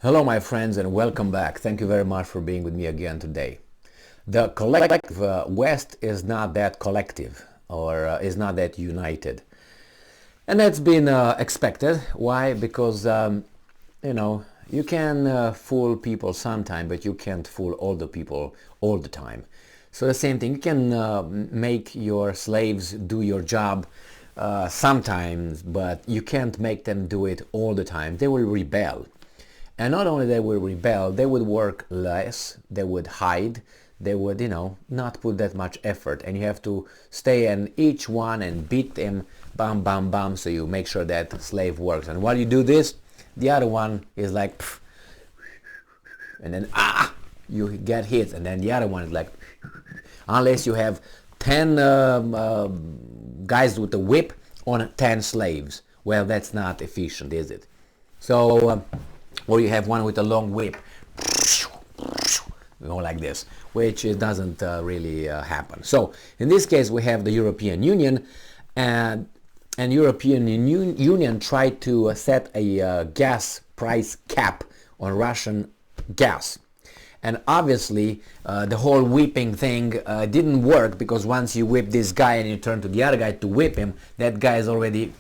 Hello my friends and welcome back. Thank you very much for being with me again today. The collective West is not that collective or is not that united. And that's been expected. Why? Because, you can fool people sometime, but you can't fool all the people all the time. So the same thing, you can make your slaves do your job sometimes, but you can't make them do it all the time. They will rebel. And not only they will rebel, they would work less, they would hide, they would, not put that much effort. And you have to stay in each one and beat them, bam, bam, bam, so you make sure that slave works. And while you do this, the other one is like, pff, and then, you get hit. And then the other one is like, unless you have 10 guys with a whip on 10 slaves. Well, that's not efficient, is it? So, or you have one with a long whip, like this, which it doesn't really happen. So in this case, we have the European Union, and European Union tried to set a gas price cap on Russian gas. And obviously, the whole whipping thing didn't work, because once you whip this guy and you turn to the other guy to whip him, that guy is already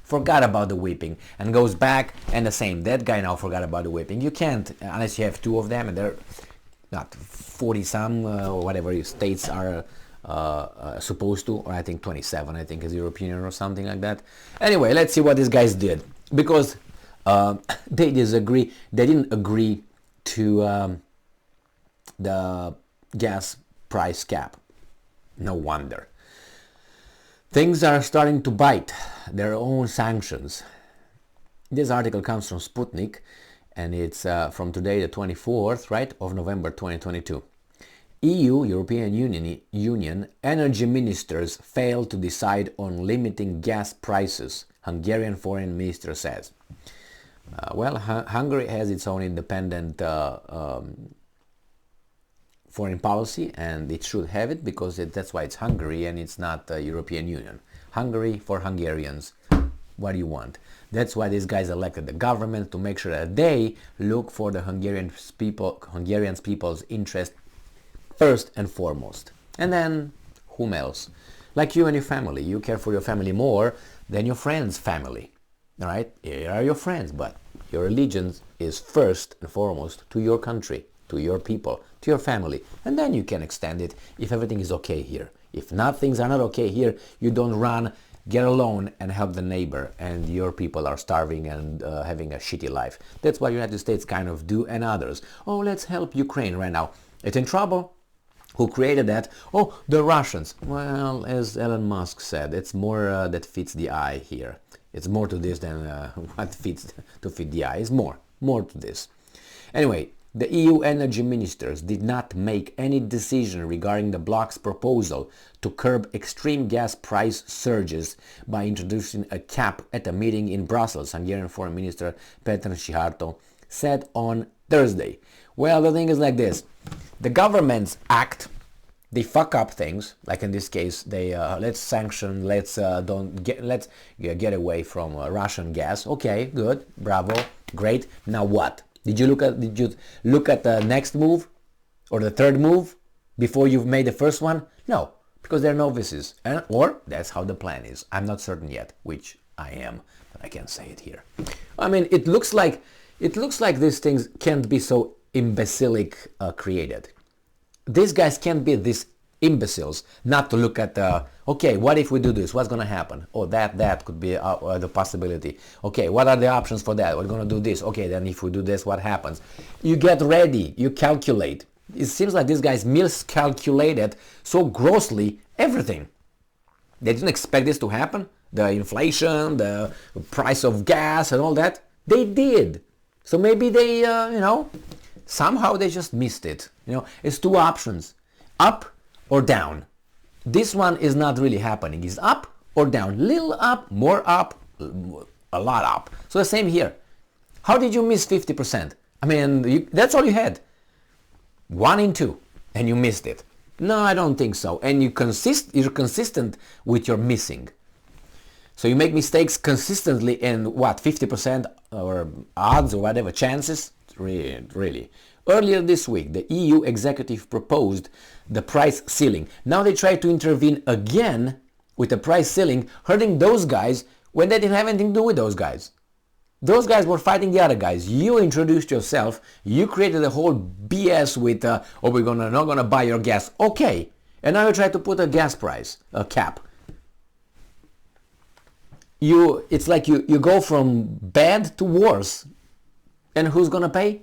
forgot about the whipping and goes back, and the same, that guy now forgot about the whipping. You can't, unless you have two of them, and they're not 40 some or whatever your states are supposed to, or I think 27 I think is European or something like that. Anyway, let's see what these guys did, because they didn't agree to the gas price cap. No wonder. Things are starting to bite their own sanctions. This article comes from Sputnik, and it's from today, the 24th, right, of November 2022. EU, European Union, energy ministers fail to decide on limiting gas prices, Hungarian foreign minister says. Hungary has its own independent foreign policy, and it should have it, because that's why it's Hungary and it's not the European Union. Hungary for Hungarians. What do you want? That's why these guys elected the government, to make sure that they look for the Hungarian people's interest first and foremost. And then whom else? Like you and your family. You care for your family more than your friend's family. All right? Here are your friends, but your allegiance is first and foremost to your country, to your people, to your family. And then you can extend it if everything is okay here. If not, things are not okay here, you don't run, get a loan and help the neighbor, and your people are starving and having a shitty life. That's what United States kind of do, and others. Oh, let's help Ukraine right now. It's in trouble. Who created that? Oh, the Russians. Well, as Elon Musk said, it's more that fits the eye here. It's more to this than what fits to fit the eye. It's more to this. Anyway, the EU energy ministers did not make any decision regarding the bloc's proposal to curb extreme gas price surges by introducing a cap at a meeting in Brussels, Hungarian Foreign Minister Peter Szijjártó said on Thursday. Well, the thing is like this. The governments act, they fuck up things, like in this case, they let's sanction, let's get away from Russian gas. Okay, good, bravo, great. Now what? Did you look at the next move or the third move before you've made the first one? No, because they're novices, or that's how the plan is. I'm not certain yet, which I am, but I can't say it here. I mean, it looks like these things can't be so imbecilic created. These guys can't be these imbeciles not to look at okay, what if we do this, what's gonna happen? Oh, that could be the possibility. Okay, what are the options for that? We're gonna do this. Okay, then if we do this, what happens? You get ready, you calculate. It seems like these guys miscalculated so grossly everything. They didn't expect this to happen. The inflation, the price of gas and all that. They did. So maybe they somehow they just missed it. It's two options, up or down. This one is not really happening. It's up or down. Little up, more up, a lot up. So the same here. How did you miss 50%? I mean, that's all you had. 1 in 2, and you missed it. No, I don't think so. And you're consistent with your missing. So you make mistakes consistently in what, 50% or odds or whatever chances? Really. Earlier this week, the EU executive proposed the price ceiling. Now they try to intervene again with the price ceiling, hurting those guys when they didn't have anything to do with those guys. Those guys were fighting the other guys. You introduced yourself. You created a whole BS with, oh, we're not gonna buy your gas. Okay. And now you try to put a gas price, a cap. It's like you go from bad to worse. And who's gonna pay?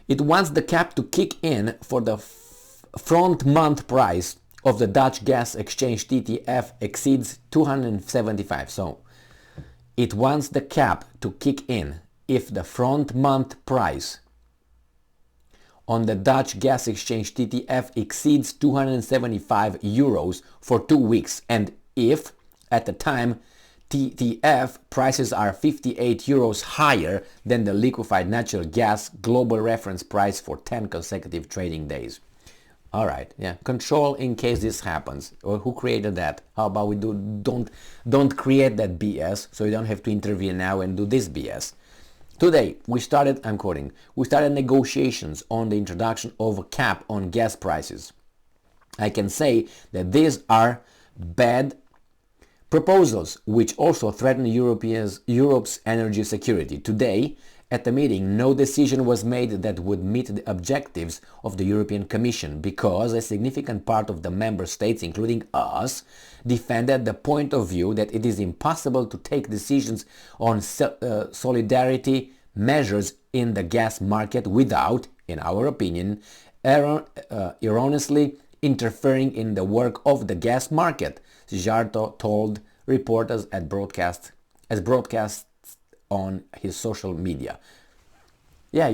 It wants the cap to kick in for the front month price of the Dutch gas exchange TTF exceeds 275. So it wants the cap to kick in if the front month price on the Dutch gas exchange TTF exceeds 275 euros for 2 weeks, and if at the time TTF prices are 58 euros higher than the liquefied natural gas global reference price for 10 consecutive trading days. All right, yeah, control in case this happens. Or who created that? How about we don't create that BS, so you don't have to intervene now and do this BS. Today, we started, I'm quoting, we started negotiations on the introduction of a cap on gas prices. I can say that these are bad proposals which also threaten Europe's energy security. Today, at the meeting, no decision was made that would meet the objectives of the European Commission because a significant part of the member states, including us, defended the point of view that it is impossible to take decisions on solidarity measures in the gas market without, in our opinion, erroneously interfering in the work of the gas market, Sijarto told reporters as broadcast on his social media. Yeah,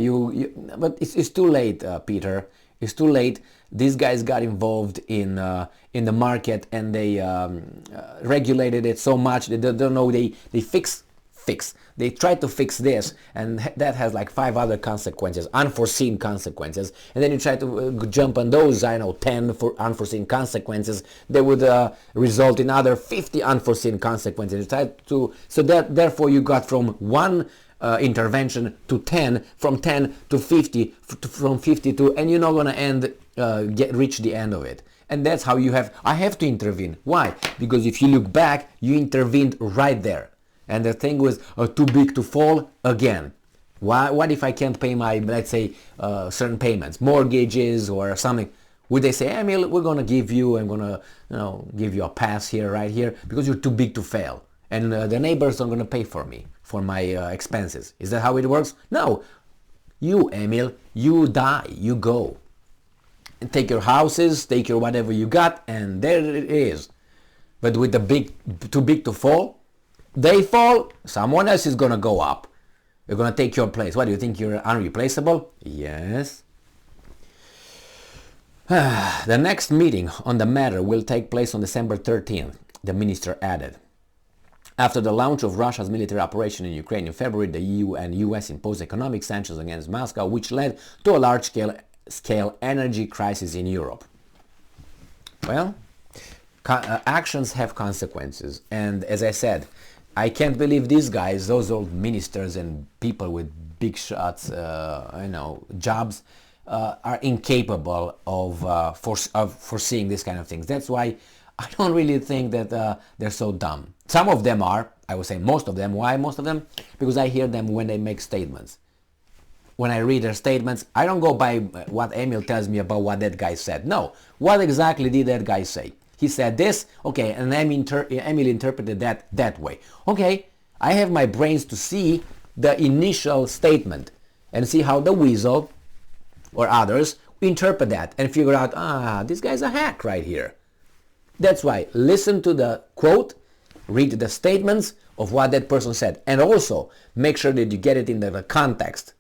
but it's too late, Peter. It's too late. These guys got involved in the market and they regulated it so much. They don't know. They fix. They try to fix this, and that has like 5 other consequences, unforeseen consequences. And then you try to jump on those, 10 for unforeseen consequences. They would result in other 50 unforeseen consequences. Therefore you got from 1 intervention to 10, from 10 to 50, from 50 to, and you're not going to reach the end of it. And that's how I have to intervene. Why? Because if you look back, you intervened right there. And the thing was too big to fall again. What if I can't pay my, let's say, certain payments, mortgages or something? Would they say, Emil, we're going to give you, I'm going to give you a pass here, right here, because you're too big to fail. And the neighbors are going to pay for me, for my expenses. Is that how it works? No. You, Emil, you die, you go. And take your houses, take your whatever you got, and there it is. But with the too big to fall, they fall, someone else is going to go up. They're going to take your place. What, do you think you're unreplaceable? Yes. The next meeting on the matter will take place on December 13th, the minister added. After the launch of Russia's military operation in Ukraine in February, the EU and US imposed economic sanctions against Moscow, which led to a large-scale energy crisis in Europe. Well, actions have consequences, and as I said, I can't believe these guys, those old ministers and people with big shots, jobs, are incapable of foreseeing this kind of things. That's why I don't really think that they're so dumb. Some of them are, I would say most of them. Why most of them? Because I hear them when they make statements. When I read their statements, I don't go by what Emil tells me about what that guy said. No, what exactly did that guy say? He said this, okay, and Emil interpreted that way. Okay, I have my brains to see the initial statement and see how the weasel or others interpret that and figure out, this guy's a hack right here. That's why listen to the quote, read the statements of what that person said, and also make sure that you get it in the context.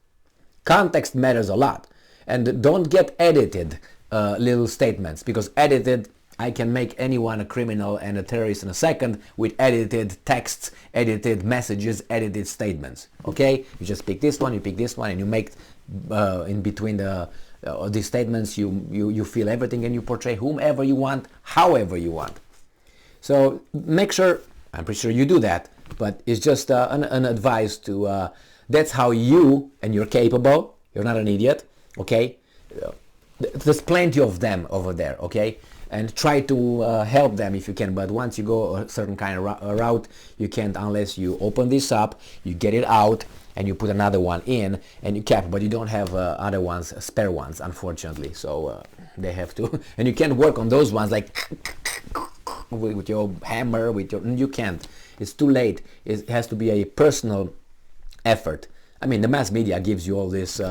Context matters a lot, and don't get edited little statements, because edited, I can make anyone a criminal and a terrorist in a second with edited texts, edited messages, edited statements. Okay? You just pick this one, you pick this one, and you make in between these statements, you fill everything and you portray whomever you want, however you want. So make sure, I'm pretty sure you do that, but it's just an advice to, that's how you, and you're capable, you're not an idiot, okay? There's plenty of them over there, okay? And try to help them if you can, but once you go a certain kind of route, you can't unless you open this up, you get it out, and you put another one in, and you cap, but you don't have other ones, spare ones, unfortunately, so they have to, and you can't work on those ones like with your hammer, you can't, it's too late. It has to be a personal effort. I mean, the mass media gives you all this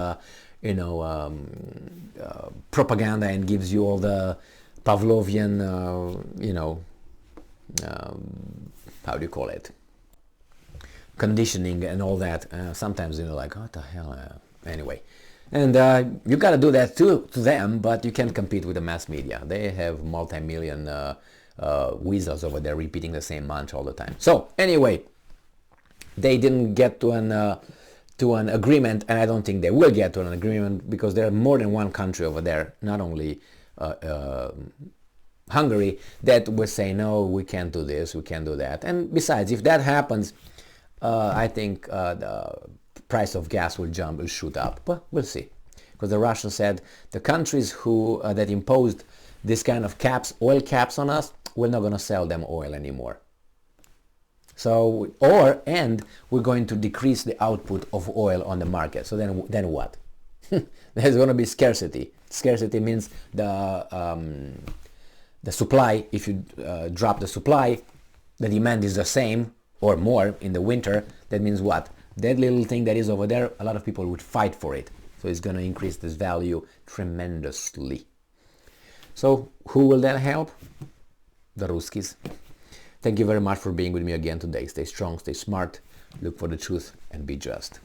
propaganda, and gives you all the Pavlovian, how do you call it? Conditioning and all that. Sometimes like, what the hell? Anyway, and you got to do that too to them, but you can't compete with the mass media. They have multi-million weasels over there repeating the same mantra all the time. So anyway, they didn't get to an agreement, and I don't think they will get to an agreement, because there are more than one country over there, not only Hungary, that will say, no, we can't do this, we can't do that. And besides, if that happens, I think the price of gas will shoot up, but we'll see. Because the Russians said the countries who that imposed this kind of oil caps on us, we're not going to sell them oil anymore. So, and we're going to decrease the output of oil on the market. So then what? There's going to be scarcity. Scarcity means the supply. If you drop the supply, the demand is the same or more in the winter. That means what? That little thing that is over there, a lot of people would fight for it. So it's going to increase this value tremendously. So who will that help? The Ruskies. Thank you very much for being with me again today. Stay strong, stay smart, look for the truth, and be just.